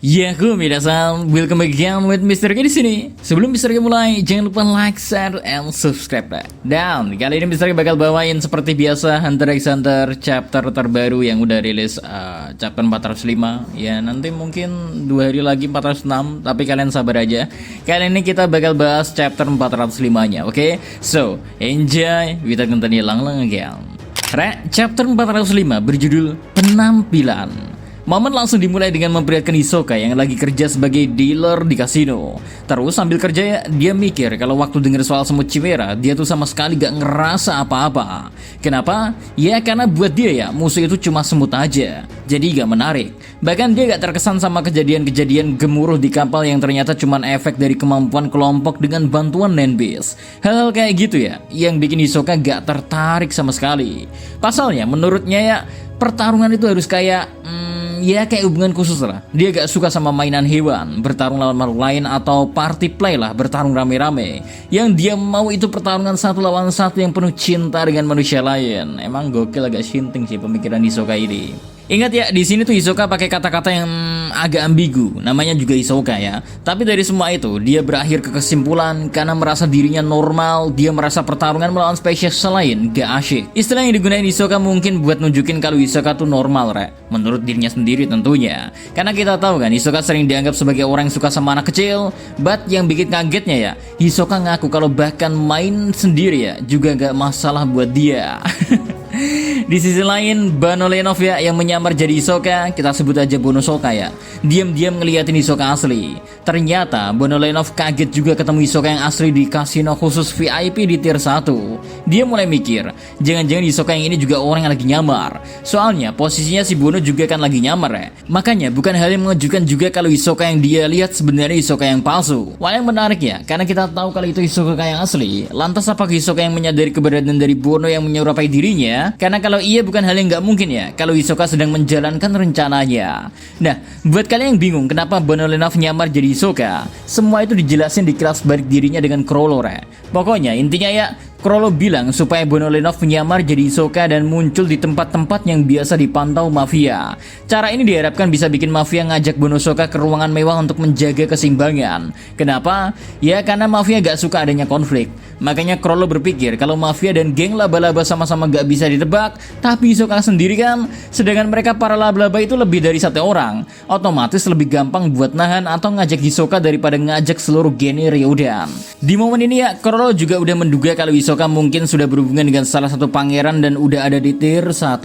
Yaku minasan, welcome again with Mr. K di sini. Sebelum Mr. K mulai, jangan lupa like, share, and subscribe ya. Dan kali ini Mr. K bakal bawain seperti biasa Hunter x Hunter chapter terbaru yang udah rilis chapter 405. Ya nanti mungkin 2 hari lagi 406, tapi kalian sabar aja. Kali ini kita bakal bahas chapter 405-nya, oke? So, enjoy, kita continue lang again. Chapter 405 berjudul Penampilan. Momen langsung dimulai dengan memperlihatkan Hisoka yang lagi kerja sebagai dealer di kasino. Terus sambil kerja dia mikir kalau waktu denger soal semut Chimera, dia tuh sama sekali gak ngerasa apa-apa. Kenapa? Ya karena buat dia ya musuh itu cuma semut aja, jadi gak menarik. Bahkan dia gak terkesan sama kejadian-kejadian gemuruh di kapal yang ternyata cuma efek dari kemampuan kelompok dengan bantuan Nenbis. Hal-hal kayak gitu ya yang bikin Hisoka gak tertarik sama sekali. Pasalnya menurutnya ya pertarungan itu harus kayak ya kayak hubungan khusus lah. Dia gak suka sama mainan hewan, bertarung lawan makhluk lain, atau party play lah, bertarung rame-rame. Yang dia mau itu pertarungan satu lawan satu yang penuh cinta dengan manusia lain. Emang gokil, agak sinting sih pemikiran Hisoka ini. Ingat ya, di sini tuh Hisoka pakai kata-kata yang agak ambigu, namanya juga Hisoka ya. Tapi dari semua itu, dia berakhir ke kesimpulan karena merasa dirinya normal, dia merasa pertarungan melawan spesies lain gak asyik. Istilah yang digunain Hisoka mungkin buat nunjukin kalau Hisoka tuh normal, menurut dirinya sendiri tentunya. Karena kita tahu kan, Hisoka sering dianggap sebagai orang yang suka sama anak kecil. But yang bikin kagetnya ya, Hisoka ngaku kalau bahkan main sendiri ya juga gak masalah buat dia. Di sisi lain, Bano Lenov ya yang menyamar jadi Hisoka, kita sebut aja Bonosoka ya, diam-diam ngeliatin Hisoka asli. Ternyata Bano Lenov kaget juga ketemu Hisoka yang asli di kasino khusus VIP di tier 1. Dia mulai mikir, jangan-jangan Hisoka yang ini juga orang yang lagi nyamar. Soalnya posisinya si Bono juga kan lagi nyamar ya. Makanya bukan hal yang mengejutkan juga kalau Hisoka yang dia lihat sebenarnya Hisoka yang palsu. Wah, yang menarik ya, karena kita tahu kalau itu Hisoka yang asli. Lantas apakah Hisoka yang menyadari keberadaan dari Bono yang menyerupai dirinya? Karena kalau iya bukan hal yang nggak mungkin ya kalau Hisoka sedang menjalankan rencananya. Nah, buat kalian yang bingung kenapa Bano Lenov nyamar jadi Hisoka, semua itu dijelasin di kelas balik dirinya dengan Chrollo ya. Pokoknya intinya ya, Chrollo bilang supaya Bano Lenov menyamar jadi Hisoka dan muncul di tempat-tempat yang biasa dipantau mafia. Cara ini diharapkan bisa bikin mafia ngajak Bonosoka ke ruangan mewah untuk menjaga keseimbangan. Kenapa? Ya karena mafia gak suka adanya konflik. Makanya Chrollo berpikir kalau mafia dan geng laba-laba sama-sama gak bisa ditebak, tapi Hisoka sendiri kan, sedangkan mereka para laba-laba itu lebih dari 1 orang. Otomatis lebih gampang buat nahan atau ngajak Hisoka daripada ngajak seluruh geng Ryodan. Di momen ini ya, Chrollo juga udah menduga kalau Hisoka mungkin sudah berhubungan dengan salah satu pangeran dan udah ada di tier 1.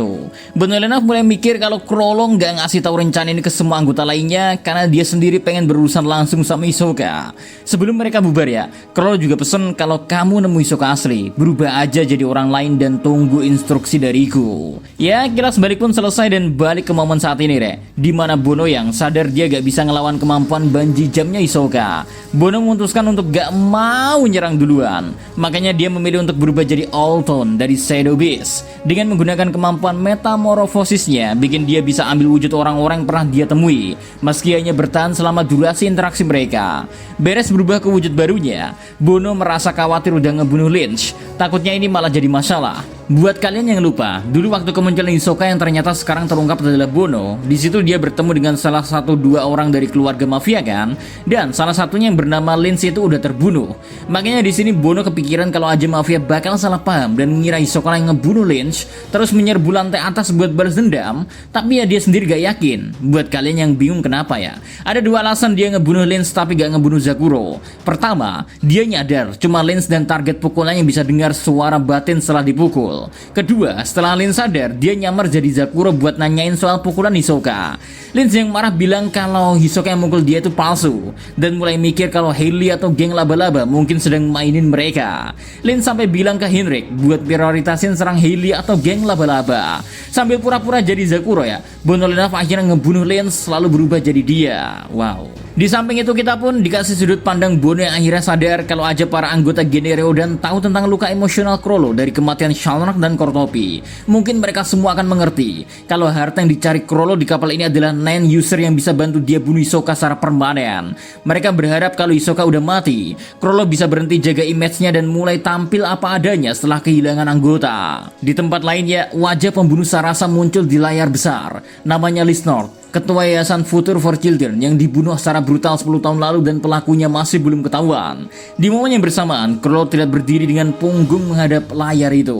Bano Lenov mulai mikir kalau Chrollo nggak ngasih tahu rencana ini ke semua anggota lainnya karena dia sendiri pengen berurusan langsung sama Hisoka. Sebelum mereka bubar ya, Chrollo juga pesen kalau kamu nemu Hisoka asli, berubah aja jadi orang lain dan tunggu instruksi dariku. Ya, kilas balik pun selesai dan balik ke momen saat ini dimana Bono yang sadar dia gak bisa ngelawan kemampuan banji jamnya Hisoka. Bono memutuskan untuk gak mau nyerang duluan. Makanya dia memilih untuk berubah jadi Alton dari Shadow Beast. Dengan menggunakan kemampuan metamorfosisnya, bikin dia bisa ambil wujud orang-orang yang pernah dia temui, meski hanya bertahan selama durasi interaksi mereka. Beres berubah ke wujud barunya, Bono merasa khawatir udah ngebunuh Lynch. Takutnya ini malah jadi masalah. Buat kalian yang lupa, dulu waktu kemunculan Hisoka yang ternyata sekarang terungkap adalah Bono, di situ dia bertemu dengan salah satu 2 orang dari keluarga mafia kan, dan salah satunya yang bernama Lynch itu udah terbunuh. Makanya di sini Bono kepikiran kalau aja mafia bakal salah paham dan mengira Hisoka yang ngebunuh Lynch, terus menyerbu lantai atas buat balas dendam, tapi ya dia sendiri gak yakin. Buat kalian yang bingung kenapa ya, ada 2 alasan dia ngebunuh Lynch tapi gak ngebunuh Zakuro. Pertama, dia nyadar cuma Lynch dan target pukulannya yang bisa dengar suara batin setelah dipukul. Kedua, setelah Lynch sadar, dia nyamar jadi Zakuro buat nanyain soal pukulan Hisoka. Lynch yang marah bilang kalau Hisoka yang mukul dia itu palsu, dan mulai mikir kalau Hailey atau geng laba-laba mungkin sedang mainin mereka. Lynch sampai bilang ke Henrik buat prioritasin serang Hailey atau geng laba-laba. Sambil pura-pura jadi Zakuro ya, Bano Lenov akhirnya ngebunuh Lynch lalu berubah jadi dia. Wow. Di samping itu kita pun dikasih sudut pandang Bono yang akhirnya sadar kalau aja para anggota geng Ryodan tahu tentang luka emosional Chrollo dari kematian Shalnak dan Kortopi. Mungkin mereka semua akan mengerti kalau harta yang dicari Chrollo di kapal ini adalah 9 user yang bisa bantu dia bunuh Hisoka secara permanen. Mereka berharap kalau Hisoka udah mati, Chrollo bisa berhenti jaga image-nya dan mulai tampil apa adanya setelah kehilangan anggota. Di tempat lainnya, wajah pembunuh Sarasa muncul di layar besar. Namanya Liz North. ketua Yayasan Future for Children yang dibunuh secara brutal 10 tahun lalu dan pelakunya masih belum ketahuan. Di momen yang bersamaan, Chrollo terlihat berdiri dengan punggung menghadap layar itu.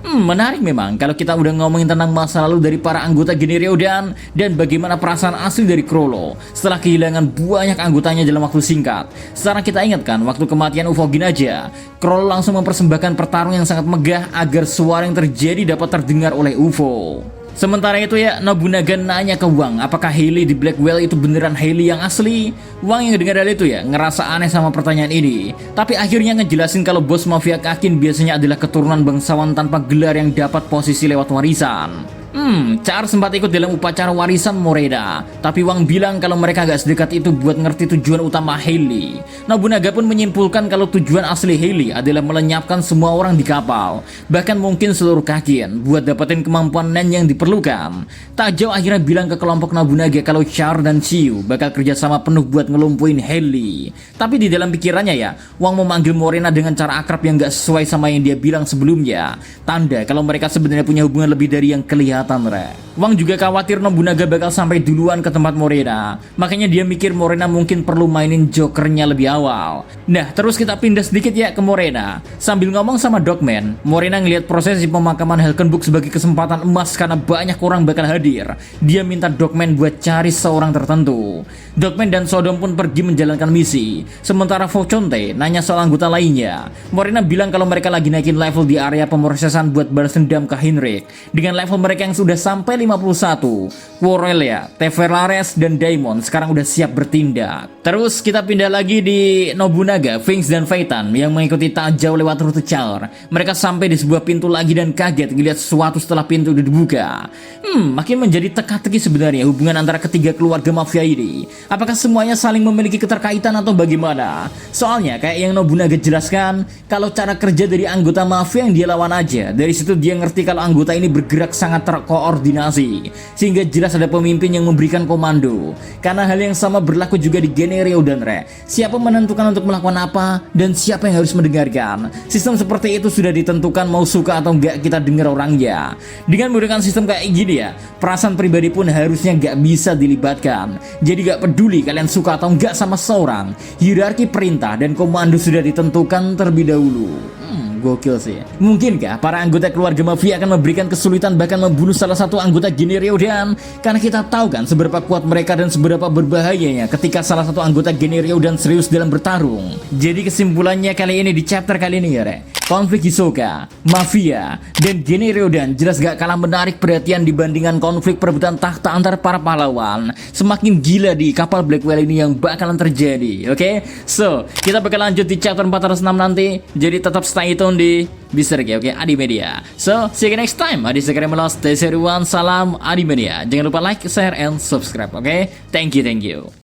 Menarik memang kalau kita udah ngomongin tentang masa lalu dari para anggota Gene Ryodan dan bagaimana perasaan asli dari Chrollo setelah kehilangan banyak anggotanya dalam waktu singkat. Sekarang kita ingatkan waktu kematian Ufogin aja, Chrollo langsung mempersembahkan pertarungan yang sangat megah agar suara yang terjadi dapat terdengar oleh UFO. Sementara itu ya, Nobunaga nanya ke Wang apakah Hailey di Blackwell itu beneran Hailey yang asli. Wang yang dengar hal itu ya ngerasa aneh sama pertanyaan ini, tapi akhirnya ngejelasin kalau bos mafia Kakin biasanya adalah keturunan bangsawan tanpa gelar yang dapat posisi lewat warisan. Char sempat ikut dalam upacara warisan Moreda, tapi Wang bilang kalau mereka gak sedekat itu buat ngerti tujuan utama Hailey. Nobunaga pun menyimpulkan kalau tujuan asli Hailey adalah melenyapkan semua orang di kapal, bahkan mungkin seluruh Kakin, buat dapetin kemampuan Nen yang diperlukan. Tak jauh akhirnya bilang ke kelompok Nobunaga kalau Char dan Chiu bakal kerjasama penuh buat ngelumpuin Hailey. Tapi di dalam pikirannya ya, Wang memanggil Morena dengan cara akrab yang gak sesuai sama yang dia bilang sebelumnya, tanda kalau mereka sebenarnya punya hubungan lebih dari yang kelihatan. Wang juga khawatir Nobunaga bakal sampai duluan ke tempat Morena, makanya dia mikir Morena mungkin perlu mainin jokernya lebih awal. Nah, terus kita pindah sedikit ya ke Morena. Sambil ngomong sama Dogman, Morena ngelihat prosesi pemakaman Helkenbook sebagai kesempatan emas karena banyak orang bakal hadir. Dia minta Dogman buat cari seorang tertentu. Dogman dan Sodom pun pergi menjalankan misi. Sementara Fochonte nanya soal anggota lainnya. Morena bilang kalau mereka lagi naikin level di area pemrosesan buat balas dendam ke Heinrich. Dengan level mereka yang sudah sampai 51, Quarelia, Tevelares, dan Daimon sekarang udah siap bertindak. Terus kita pindah lagi di Nobunaga, Finks, dan Feitan yang mengikuti tak jauh lewat rute Char. Mereka sampai di sebuah pintu lagi dan kaget ngeliat sesuatu setelah pintu dibuka. Makin menjadi teka-teki sebenarnya hubungan antara ketiga keluarga mafia ini. Apakah semuanya saling memiliki keterkaitan atau bagaimana? Soalnya kayak yang Nobunaga jelaskan, kalau cara kerja dari anggota mafia yang dia lawan aja, dari situ dia ngerti kalau anggota ini bergerak sangat terkoordinasi, sehingga jelas ada pemimpin yang memberikan komando. Karena hal yang sama berlaku juga di Gene Ryodan Re. Siapa menentukan untuk melakukan apa dan siapa yang harus mendengarkan. Sistem seperti itu sudah ditentukan mau suka atau enggak kita dengar orangnya. Dengan menggunakan sistem kayak gini ya, perasaan pribadi pun harusnya enggak bisa dilibatkan. Jadi gak peduli kalian suka atau enggak sama seorang, hierarki perintah dan komando sudah ditentukan terlebih dahulu. Gokil sih. Mungkinkah para anggota keluarga mafia akan memberikan kesulitan bahkan membunuh salah satu anggota Gene Ryodan? Karena kita tahu kan seberapa kuat mereka dan seberapa berbahayanya ketika salah satu anggota Gene Ryodan serius dalam bertarung. Jadi kesimpulannya kali ini di chapter kali ini ya, konflik Hisoka, mafia, dan Gene Ryodan jelas gak kalah menarik perhatian dibandingkan konflik perebutan tahta antar para pahlawan. Semakin gila di kapal Blackwell ini yang bakalan terjadi. Oke? So, kita bakal lanjut di chapter 406 nanti. Jadi tetap stay tune di Bisergi, oke, Adi Media. So, see you next time. Adi Sekar Melos, Teseruan, salam Adi Media. Jangan lupa like, share, and subscribe, oke? Thank you.